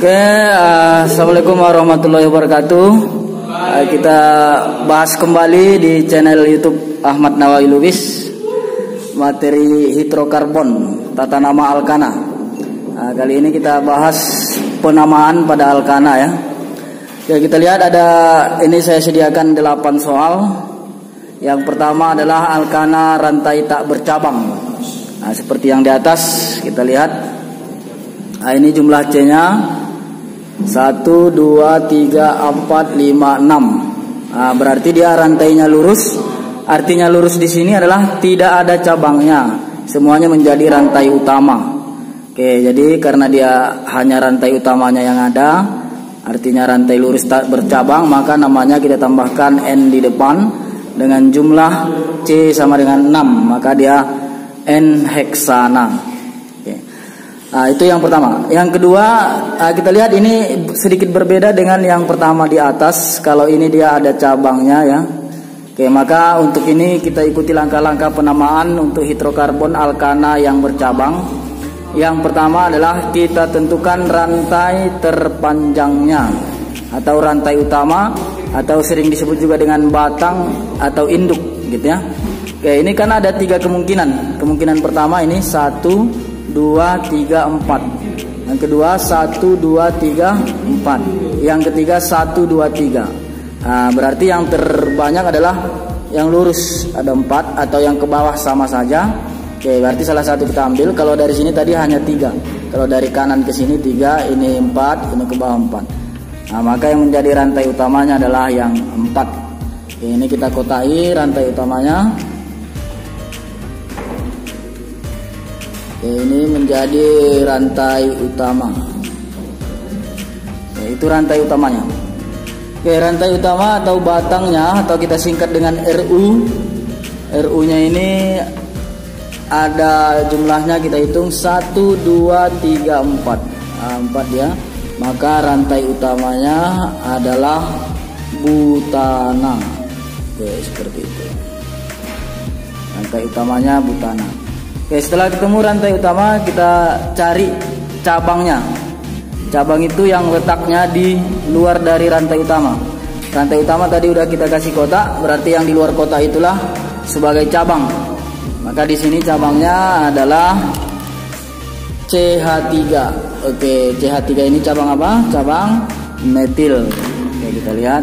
Oke, assalamualaikum warahmatullahi wabarakatuh. Kita bahas kembali di channel YouTube Ahmad Nawawi Lubis, materi hidrokarbon, tata nama alkana. Kali ini kita bahas penamaan pada alkana ya. Ya, kita lihat ada ini saya sediakan 8 soal. Yang pertama adalah alkana rantai tak bercabang. Seperti yang di atas kita lihat. Ini jumlah C-nya 1, 2, 3, 4, 5, 6. Berarti dia rantainya lurus. Artinya lurus di sini adalah tidak ada cabangnya. Semuanya menjadi rantai utama. Oke, jadi karena dia hanya rantai utamanya yang ada, artinya rantai lurus tak bercabang, maka namanya kita tambahkan N di depan dengan jumlah C sama dengan 6, maka dia N heksana. Itu yang pertama. Yang kedua, kita lihat ini sedikit berbeda dengan yang pertama di atas. Kalau ini dia ada cabangnya ya. Oke, maka untuk ini kita ikuti langkah-langkah penamaan untuk hidrokarbon alkana yang bercabang. Yang pertama adalah kita tentukan rantai terpanjangnya atau rantai utama, atau sering disebut juga dengan batang atau induk gitu ya. Oke, ini kan ada 3 kemungkinan. Kemungkinan pertama ini 1, 2, 3, 4. Yang kedua 1, 2, 3, 4. Yang ketiga 1, 2, 3. Berarti yang terbanyak adalah yang lurus ada 4, atau yang ke bawah sama saja. Oke, berarti salah satu kita ambil. Kalau dari sini tadi hanya 3. Kalau dari kanan ke sini 3, ini 4, ini ke bawah 4. Maka yang menjadi rantai utamanya adalah yang 4. Oke, ini kita kotai rantai utamanya. Ini menjadi rantai utama. Itu rantai utamanya. Oke, rantai utama atau batangnya, atau kita singkat dengan RU. RU-nya ini ada jumlahnya, kita hitung 1, 2, 3, 4. 4 ya. Maka rantai utamanya adalah butana. Oke, seperti itu. Rantai utamanya butana. Oke, setelah ketemu rantai utama, kita cari cabangnya. Cabang itu yang letaknya di luar dari rantai utama. Rantai utama tadi udah kita kasih kotak, berarti yang di luar kotak itulah sebagai cabang. Maka di sini cabangnya adalah CH3. Oke, CH3 ini cabang apa? Cabang metil. Oke, kita lihat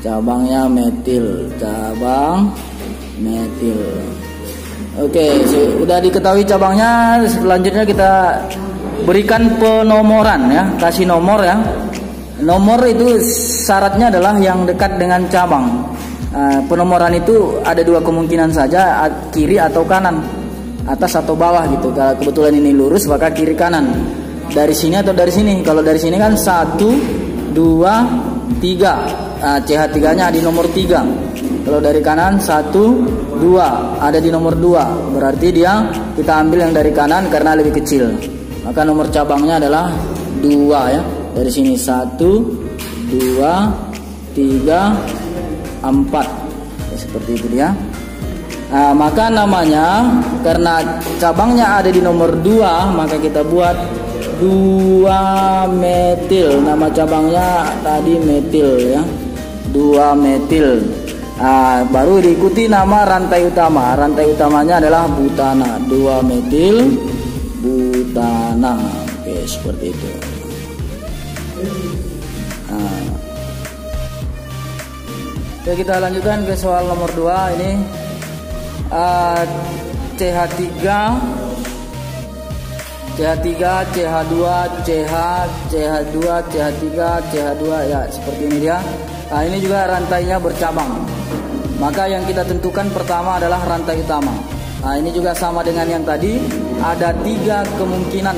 cabangnya metil. Cabang metil. Oke, sudah diketahui cabangnya. Selanjutnya kita berikan penomoran ya, kasih nomor ya. Nomor itu syaratnya adalah yang dekat dengan cabang. Penomoran itu ada 2 kemungkinan saja, kiri atau kanan, atas atau bawah gitu. Kalau kebetulan ini lurus, maka kiri kanan. Dari sini atau dari sini. Kalau dari sini kan 1, 2, 3. CH3-nya di nomor 3. Kalau dari kanan 1, 2 ada di nomor 2. Berarti dia kita ambil yang dari kanan karena lebih kecil. Maka nomor cabangnya adalah 2 ya. Dari sini 1, 2, 3, 4. Ya, seperti itu dia. Maka namanya, karena cabangnya ada di nomor 2, maka kita buat 2 metil. Nama cabangnya tadi metil ya. 2 metil. Baru diikuti nama rantai utama. Rantai utamanya adalah butana. 2 metil butana. Oke, seperti itu. Oke, kita lanjutkan ke soal nomor 2. Ini CH3, CH3, CH2, CH, CH2, CH3, CH2 ya, seperti ini dia. Ini juga rantainya bercabang. Maka yang kita tentukan pertama adalah rantai utama. Ini juga sama dengan yang tadi. Ada 3 kemungkinan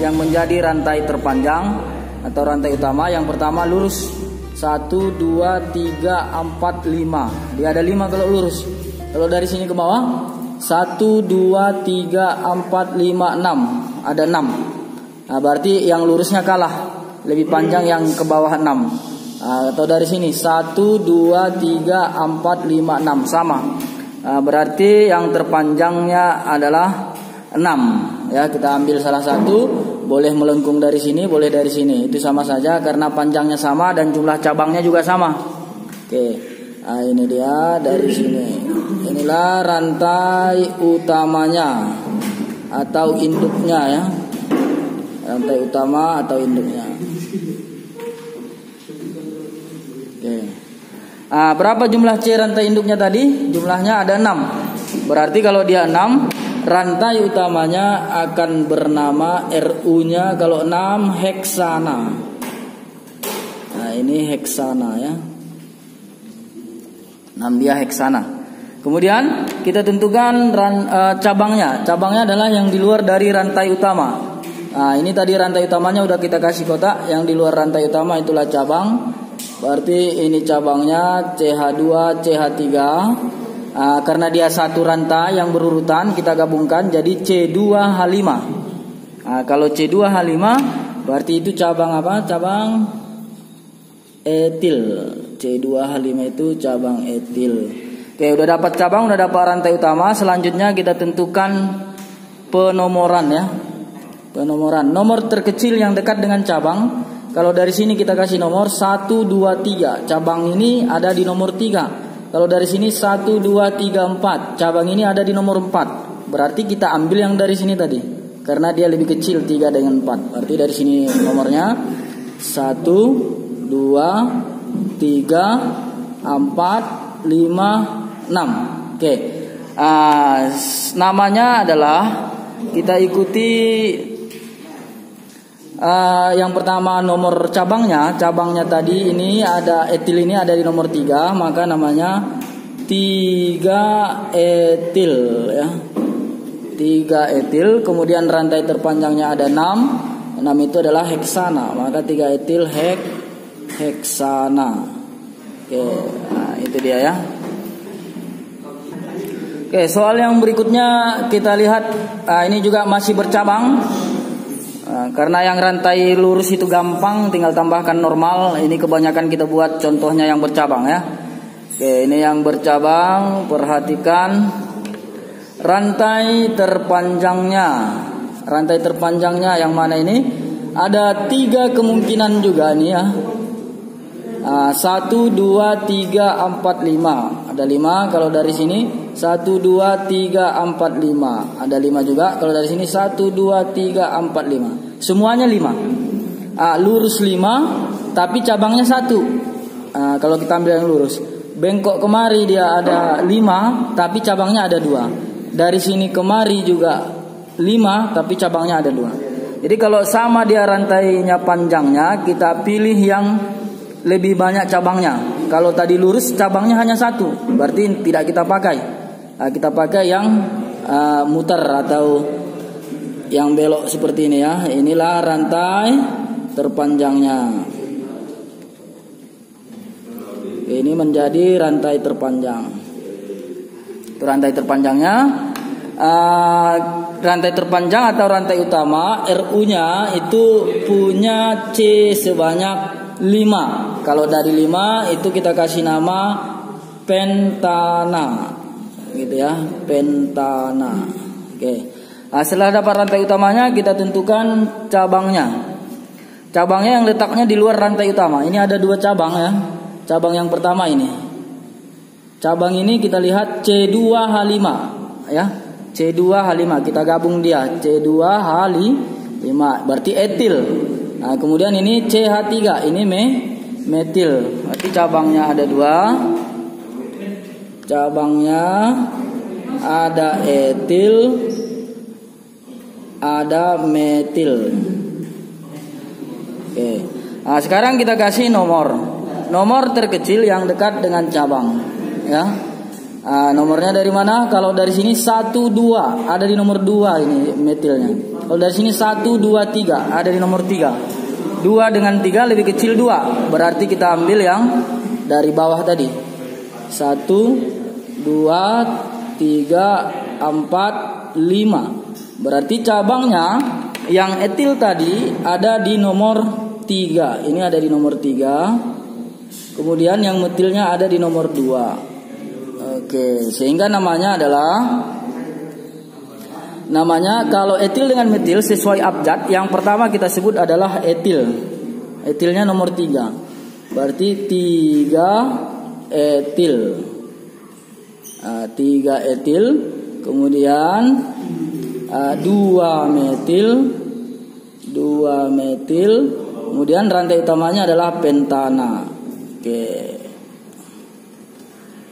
yang menjadi rantai terpanjang atau rantai utama. Yang pertama lurus 1, 2, 3, 4, 5. Dia ada 5 kalau lurus. Kalau dari sini ke bawah 1, 2, 3, 4, 5, 6. Ada 6. Berarti yang lurusnya kalah. Lebih panjang yang ke bawah 6. Atau dari sini 1, 2, 3, 4, 5, 6 sama. Berarti yang terpanjangnya adalah 6 ya. Kita ambil salah satu. boleh melengkung dari sini, boleh dari sini. Itu sama saja karena panjangnya sama dan jumlah cabangnya juga sama. Oke. Nah, ini dia dari sini. Inilah rantai utamanya atau induknya ya. Rantai utama atau induknya. Oke. Nah, berapa jumlah C rantai induknya tadi? Jumlahnya ada 6. Berarti kalau dia 6, rantai utamanya akan bernama RU-nya kalau 6 heksana. Nah, ini heksana ya. 6 dia heksana. Kemudian kita tentukan cabangnya. Cabangnya adalah yang di luar dari rantai utama. Nah, ini tadi rantai utamanya udah kita kasih kotak. Yang di luar rantai utama itulah cabang. Berarti ini cabangnya CH2, CH3. Karena dia satu rantai yang berurutan, kita gabungkan jadi C2H5. Kalau C2H5 berarti itu cabang apa? Cabang etil. C2H5 itu cabang etil. Oke, udah dapat cabang, udah dapat rantai utama. Selanjutnya kita tentukan penomoran ya. Penomoran. Nomor terkecil yang dekat dengan cabang. Kalau dari sini kita kasih nomor 1, 2, 3. Cabang ini ada di nomor 3. Kalau dari sini 1, 2, 3, 4. Cabang ini ada di nomor 4. Berarti kita ambil yang dari sini tadi. Karena dia lebih kecil 3 dengan 4. Berarti dari sini nomornya 1, 2, 3, 4, 5, 6. Oke. Namanya adalah kita ikuti yang pertama nomor cabangnya tadi ini ada etil ini ada di nomor 3, maka namanya 3 etil ya. 3 etil, kemudian rantai terpanjangnya ada 6. 6 itu adalah heksana, maka 3 etil heksana. Oke, nah, itu dia ya. Oke, soal yang berikutnya kita lihat, ini juga masih bercabang. Karena yang rantai lurus itu gampang, tinggal tambahkan normal. Ini kebanyakan kita buat contohnya yang bercabang ya. Oke, ini yang bercabang. Perhatikan rantai terpanjangnya. Rantai terpanjangnya yang mana ini? Ada 3 kemungkinan juga nih ya. 1, 2, 3, 4, 5. Ada 5 kalau dari sini. 1, 2, 3, 4, 5. Ada 5 juga. Kalau dari sini 1, 2, 3, 4, 5. Semuanya 5. Lurus 5, tapi cabangnya 1. Kalau kita ambil yang lurus. Bengkok kemari dia ada 5, tapi cabangnya ada 2. Dari sini kemari juga 5, tapi cabangnya ada 2. Jadi kalau sama dia rantainya panjangnya, kita pilih yang lebih banyak cabangnya. Kalau tadi lurus cabangnya hanya 1, berarti tidak kita pakai. Kita pakai yang muter atau yang belok seperti ini ya. Inilah rantai terpanjangnya. Ini menjadi rantai terpanjang. Itu rantai terpanjangnya. Rantai terpanjang atau rantai utama RU-nya itu punya C sebanyak 5. Kalau dari 5 itu kita kasih nama pentana. Gitu ya, pentana. Oke. Setelah dapat rantai utamanya, kita tentukan cabangnya. Cabangnya yang letaknya di luar rantai utama. Ini ada 2 cabang ya. Cabang yang pertama ini. Cabang ini kita lihat C2H5 ya. C2H5 kita gabung dia. C2H5 berarti etil. Nah, kemudian ini CH3, ini metil. Berarti cabangnya ada 2. Cabangnya ada etil, ada metil. Oke. Nah, sekarang kita kasih nomor terkecil yang dekat dengan cabang ya. Nomornya dari mana? Kalau dari sini 1, 2 ada di nomor 2 ini metilnya. Kalau dari sini 1, 2, 3 ada di nomor 3. 2 dengan 3 lebih kecil 2. Berarti kita ambil yang dari bawah tadi. 1, 2, 3, 4, 5. Berarti cabangnya yang etil tadi ada di nomor 3. Ini ada di nomor 3. Kemudian yang metilnya ada di nomor 2. Oke, sehingga namanya adalah Namanya kalau etil dengan metil sesuai abjad, yang pertama kita sebut adalah etil. Etilnya nomor 3. Berarti 3 etil. 3 etil, kemudian 2 metil, kemudian rantai utamanya adalah pentana. Oke.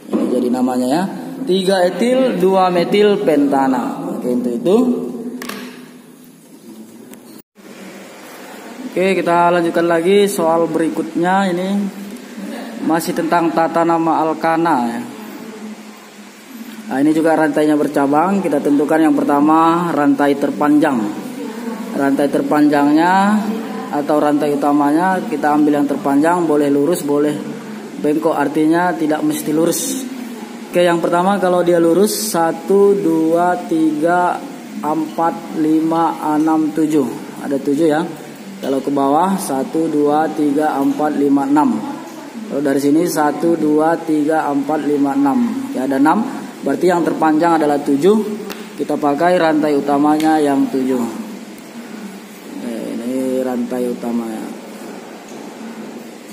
Ini jadi namanya ya. 3 etil, 2 metil pentana. Oke, untuk itu. Oke, kita lanjutkan lagi soal berikutnya. Ini masih tentang tata nama alkana ya. Nah, ini juga rantainya bercabang. Kita tentukan yang pertama rantai terpanjang. Rantai terpanjangnya atau rantai utamanya kita ambil yang terpanjang, boleh lurus, boleh bengkok, artinya tidak mesti lurus. Oke, yang pertama kalau dia lurus 1, 2, 3, 4, 5, 6, 7. Ada 7 ya. Kalau ke bawah 1, 2, 3, 4, 5, 6. Kalau dari sini 1, 2, 3, 4, 5, 6. Ya, ada 6. Berarti yang terpanjang adalah 7. Kita pakai rantai utamanya yang 7. Ini rantai utamanya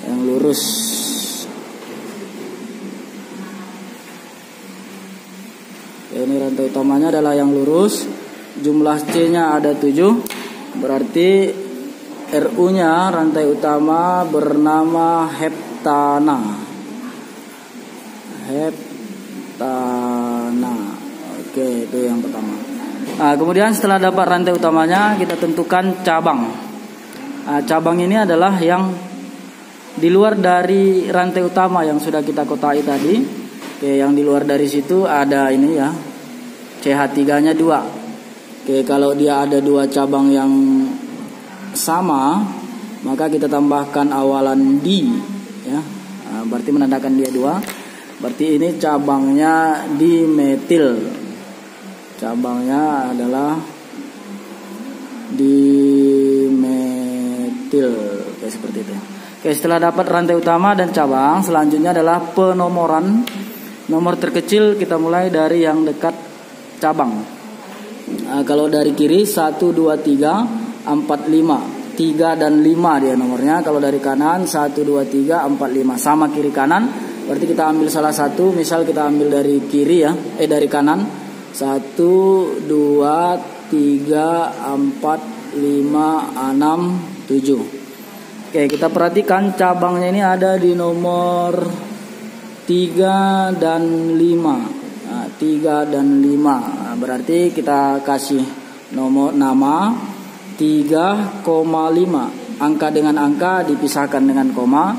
yang lurus. Ini rantai utamanya adalah yang lurus. Jumlah C-nya ada 7. Berarti RU-nya rantai utama bernama heptana. Heptana. Oke, itu yang pertama. Nah, kemudian setelah dapat rantai utamanya, kita tentukan cabang. Nah, cabang ini adalah yang di luar dari rantai utama yang sudah kita kotai tadi. Oke, yang di luar dari situ ada ini ya. CH3-nya 2. Oke, kalau dia ada 2 cabang yang sama, maka kita tambahkan awalan di ya. Nah, berarti menandakan dia 2. Berarti ini cabangnya dimetil. Cabangnya adalah dimetil. Oke, seperti itu. Oke, setelah dapat rantai utama dan cabang, selanjutnya adalah penomoran. Nomor terkecil kita mulai dari yang dekat cabang. Nah, kalau dari kiri 1, 2, 3, 4, 5. 3 dan 5 dia nomornya. Kalau dari kanan 1, 2, 3, 4, 5. Sama kiri kanan. Berarti kita ambil salah satu. Misal kita ambil dari kiri ya. Dari kanan. 1, 2, 3, 4, 5, 6, 7. Oke, kita perhatikan cabangnya ini ada di nomor 3 dan 5. 3 dan 5. Nah, berarti kita kasih nomor nama 3,5. Angka dengan angka dipisahkan dengan koma.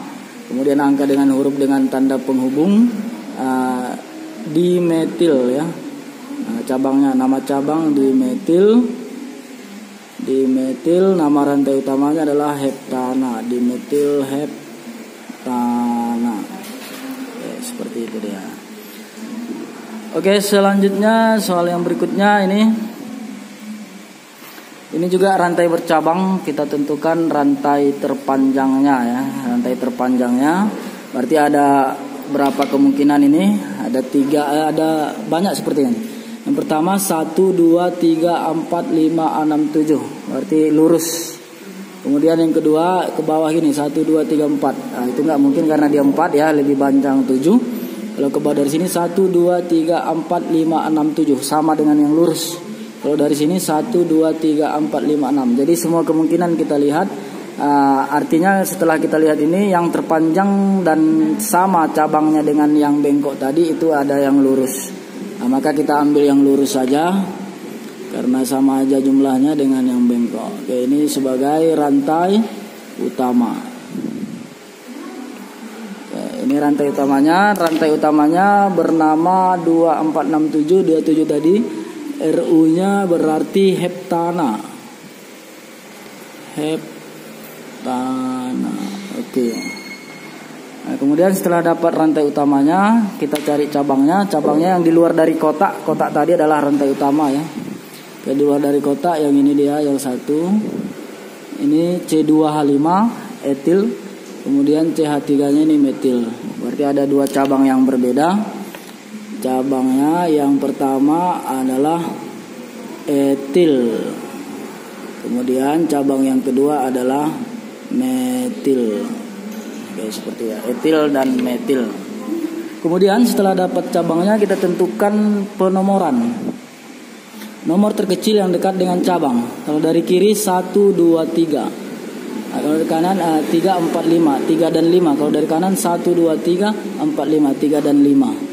Kemudian angka dengan huruf dengan tanda penghubung. Dimetil ya. Nah, cabangnya, nama cabang dimetil. Dimetil, nama rantai utamanya adalah heptana. Dimetil heptana. Oke, seperti itu dia. Oke, selanjutnya soal yang berikutnya ini juga rantai bercabang. Kita tentukan rantai terpanjangnya ya. Rantai terpanjangnya berarti ada berapa kemungkinan ini? Ada 3, ada banyak seperti ini. Yang pertama 1, 2, 3, 4, 5, 6, 7. Berarti lurus. Kemudian yang kedua ke bawah gini 1, 2, 3, 4. Nah, itu nggak mungkin karena dia 4 ya, lebih panjang 7. Kalau ke bawah dari sini 1, 2, 3, 4, 5, 6, 7. Sama dengan yang lurus. Kalau dari sini 1, 2, 3, 4, 5, 6. Jadi semua kemungkinan kita lihat. Artinya setelah kita lihat ini yang terpanjang dan sama cabangnya dengan yang bengkok tadi, itu ada yang lurus. Nah, maka kita ambil yang lurus saja. Karena sama aja jumlahnya dengan yang bengkok. Oke, ini sebagai rantai utama. Ini rantai utamanya. Rantai utamanya bernama 2467. 27 tadi. RU-nya berarti heptana. Heptana. Oke. Nah, kemudian setelah dapat rantai utamanya, kita cari cabangnya. Cabangnya yang di luar dari kotak. Kotak tadi adalah rantai utama ya. Di luar dari kotak yang ini dia, yang satu. Ini C2H5 etil. Kemudian CH3-nya ini metil. Berarti ada 2 cabang yang berbeda. Cabangnya yang pertama adalah etil. Kemudian cabang yang kedua adalah metil. Oke, seperti ya, etil dan metil. Kemudian setelah dapat cabangnya kita tentukan penomoran. Nomor terkecil yang dekat dengan cabang. Kalau dari kiri 1, 2, 3. Nah, kalau dari kanan 3, 4, 5. 3 dan 5. Kalau dari kanan 1, 2, 3, 4, 5. 3 dan 5.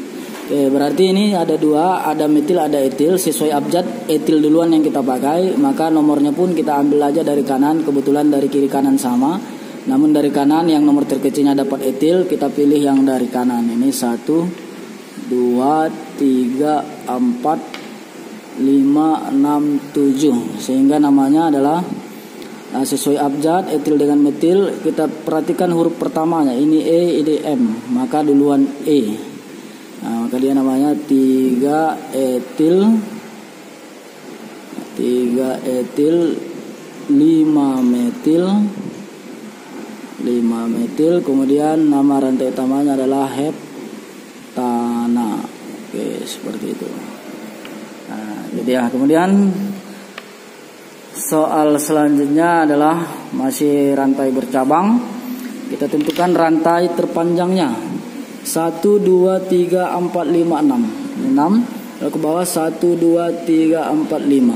Oke, berarti ini ada dua, ada metil, ada etil. Sesuai abjad, etil duluan yang kita pakai, maka nomornya pun kita ambil aja dari kanan. Kebetulan dari kiri kanan sama. Namun dari kanan yang nomor terkecilnya dapat etil, kita pilih yang dari kanan. Ini 1, 2, 3, 4, 5, 6, 7. Sehingga namanya adalah sesuai abjad, etil dengan metil. Kita perhatikan huruf pertamanya, ini E, ini M. Maka duluan E. Nah, maka dia namanya 3 etil, 5 metil, 5 metil. Kemudian nama rantai utamanya adalah heptana. Oke, seperti itu. Nah, jadi ya, kemudian soal selanjutnya adalah masih rantai bercabang. Kita tentukan rantai terpanjangnya. 1, 2, 3, 4, 5, 6. 6. Lalu ke bawah 1, 2, 3, 4, 5.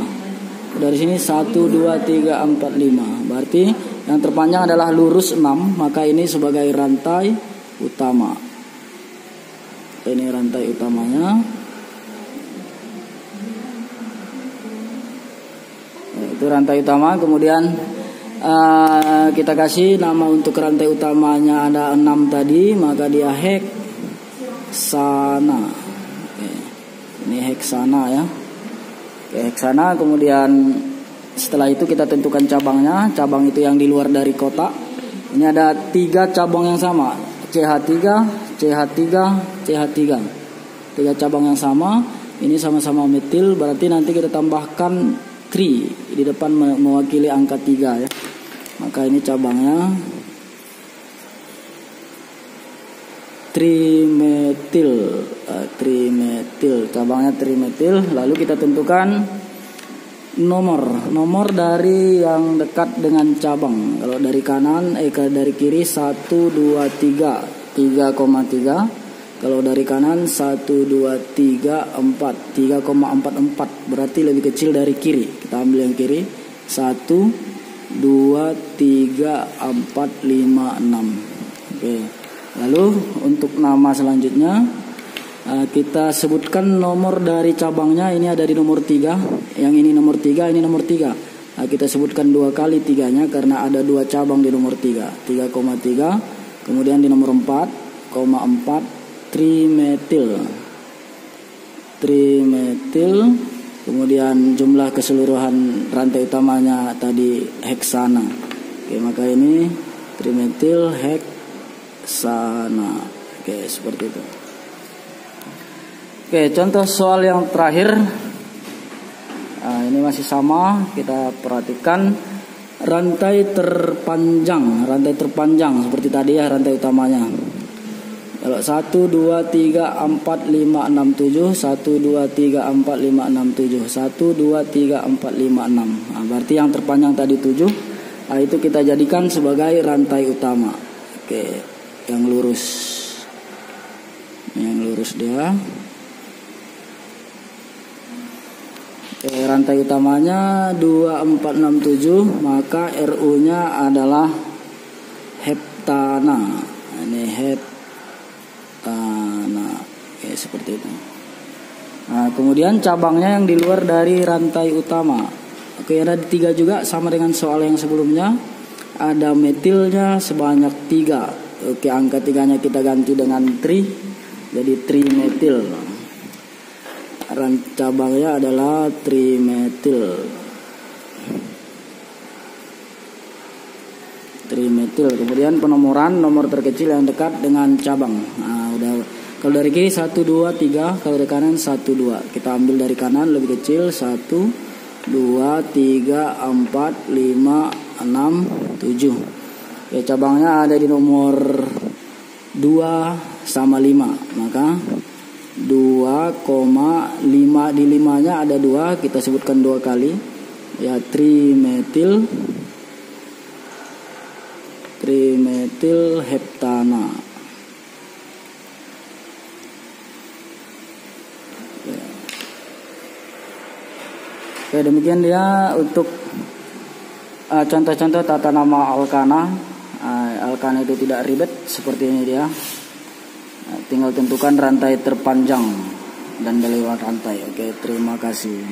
Dari sini 1, 2, 3, 4, 5. Berarti yang terpanjang adalah lurus 6. Maka ini sebagai rantai utama. Ini rantai utamanya. Itu rantai utama. Kemudian kita kasih nama untuk rantai utamanya ada 6 tadi, maka dia heksana. Oke. Ini heksana ya. Oke, heksana. Kemudian setelah itu kita tentukan cabangnya. Cabang itu yang di luar dari kotak. Ini ada 3 cabang yang sama, CH3, CH3, CH3. 3 cabang yang sama. Ini sama-sama metil, berarti nanti kita tambahkan tri di depan mewakili angka 3 ya. Maka ini cabangnya trimetil, cabangnya trimetil. Lalu kita tentukan nomor dari yang dekat dengan cabang. Kalau dari kanan, dari kiri 1, 2, 3, 3,3. Kalau dari kanan 1, 2, 3, 4, 3,44. Berarti lebih kecil dari kiri. Kita ambil yang kiri. 1, 2, 3, 4, 5, 6. Oke. Lalu untuk nama selanjutnya kita sebutkan nomor dari cabangnya. Ini ada di nomor 3. Yang ini nomor 3, ini nomor 3. Kita sebutkan 2 kali 3-nya karena ada 2 cabang di nomor 3. 3,3. Kemudian di nomor 4,4 trimetil. Kemudian jumlah keseluruhan rantai utamanya tadi heksana. Oke, maka ini trimetil heksana. Oke, seperti itu. Oke, contoh soal yang terakhir. Ini masih sama. Kita perhatikan rantai terpanjang seperti tadi ya, rantai utamanya. Kalau 1, 2, 3, 4, 5, 6, 7. 1, 2, 3, 4, 5, 6, 7. 1, 2, 3, 4, 5, 6. Nah, berarti yang terpanjang tadi 7. Itu kita jadikan sebagai rantai utama. Oke, yang lurus. Yang lurus dia. Oke, rantai utamanya 2, 4, 6, 7. Maka RU-nya adalah heptana. Ini heptana. Oke, seperti itu. Nah, kemudian cabangnya yang di luar dari rantai utama. Oke, ada 3 juga sama dengan soal yang sebelumnya. Ada metilnya sebanyak 3. Oke, angka 3-nya kita ganti dengan tri. Jadi trimetil. Cabangnya adalah trimetil. Kemudian penomoran nomor terkecil yang dekat dengan cabang. Nah, udah. Kalau dari kiri 1, 2, 3. Kalau dari kanan 1, 2. Kita ambil dari kanan lebih kecil. 1, 2, 3, 4, 5, 6, 7. Ya, cabangnya ada di nomor 2 sama 5. Maka 2,5 di 5-nya ada 2, kita sebutkan 2 kali ya, trimetil heptana. Oke, demikian dia untuk contoh-contoh tata nama alkana. Alkana itu tidak ribet, seperti ini dia. Tinggal tentukan rantai terpanjang dan lewat rantai. Oke, terima kasih.